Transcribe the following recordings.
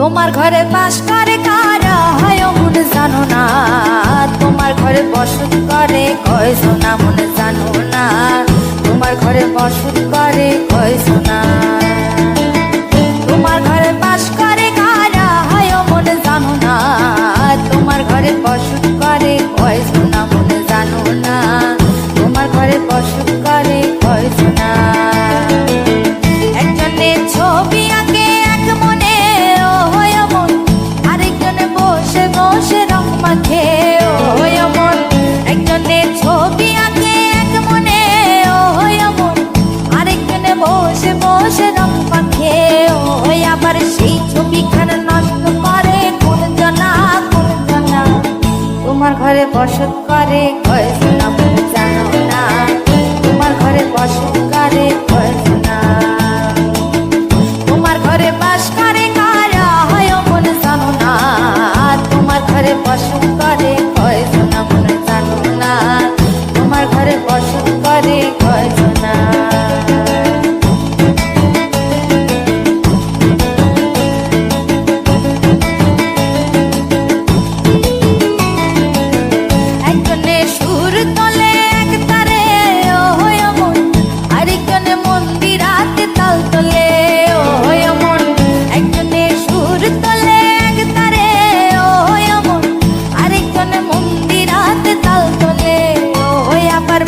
তোমার ঘরে বাস করে কারা হয় মন জানো না, তোমার ঘরে বসত করে কয়জনা মন জানো না, তোমার ঘরে বসত করে কয়জনা। তোমার ঘরে বাস করে কারা হয় মন জানো না, তোমার ঘরে বসত করে কয়জনা মন জানো না, তোমার ঘরে বসত করে কয়জনা। একজনে ছবি আঁকে এক মনে ও হয় মন, আরেকজনে বসে বসে রং মাখে ও হয় মন। একজনে ছবি আঁকে এক মনে ও হয় মন, আরেকজনে বসে বসে রং মাখে ও হয়। আবার সেই ছবিখানা নষ্ট করে কোন জনা কোন জনা, তোমার ঘরে বসত করে কয়জনা মন জানো না, তোমার ঘরে বসত করে কয়জনা। তোমার ঘরে বাস করে কারা হয় মন জানো না, তোমার ঘরে বসত করে কয়জনা মন জানো না, তোমার ঘরে বসত করে কয়জনা। একজনে সুর তোলে এক তারে ও হয় মন, আরেকজনে মন্দিরাতে তাল তোলে ও হয় মন। একজনে সুর তোলে এক তারে ও হয় মন, আরেকজনে মন্দিরাতে তাল তোলে ও হয়। আবার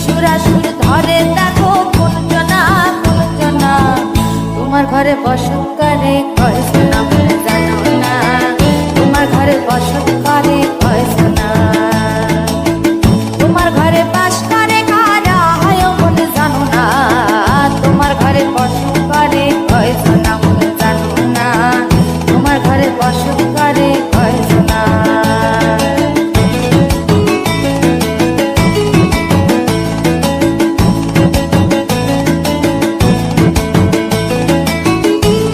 সুরা সুর ধরে দেখো কোন জনা কোন জনা, তোমার ঘরে বসত করে কয়জনা মন জানো না, তোমার ঘরে বসত করে কয়জনা। তোমার ঘরে বাস করে কারা হয় মন জানো না, তোমার ঘরে বসত করে কয়জনা মন জানো না, তোমার ঘরে বসত করে কয়জনা।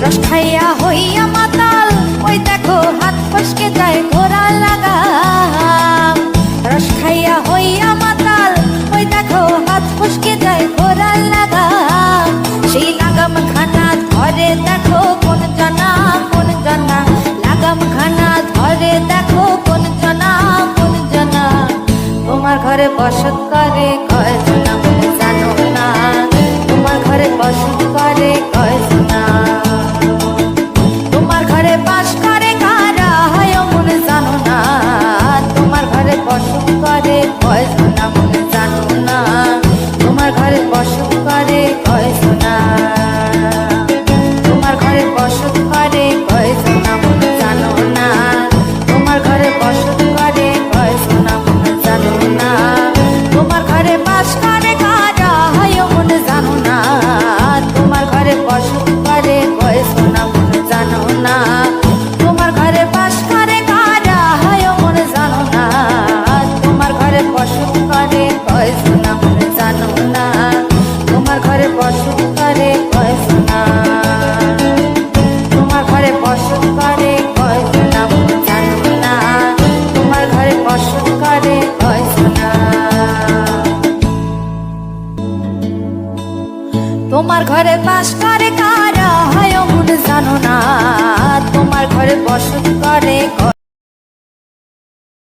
রস খাইয়া হইয়া মাতাল ওই দেখো হাত ফসকে যায় ঘোড়া লাগাম। রস খাইয়া হইয়া মাতাল ওই দেখো হাত ফসকে যায় ঘোড়া লাগাম। সেই লাগাম খানা ধরে দেখো কোন জনা কোন জনা, লাগাম খানা ধরে দেখো কোন জনা কোন জনা। তোমার ঘরে বসত করে কয়জনা মন জানো না, তোমার ঘরে বসত করে কয়জনা। তোমার ঘরে বাস করে কারা হয় মন জানো না, তোমার ঘরে বসত করে কয়জনা মন জানো না, তোমার ঘরে বসত করে কয়জনা। তোমার ঘরে বসত করে কয়জনা মন জানো না, তোমার ঘরে বসত করে কয়জনা মন জানো না। তোমার ঘরে বাস করে কারা হয় মন জানো না, তোমার ঘরে বসত করে কয়জনা মন জানো না, তোমার ঘরে বাস করে কারা হয় মন জানো না, তোমার ঘরে বসত করে কয়জনা মন জানো না, তোমার ঘরে বসত করে কয়জনা। তোমার ঘরে বসত করে কয়জনা মন জানো না, তোমার ঘরে বসত করে কয়জনা। তোমার ঘরে বাস করে কারা হয় মন জানো না, তোমার ঘরে বসত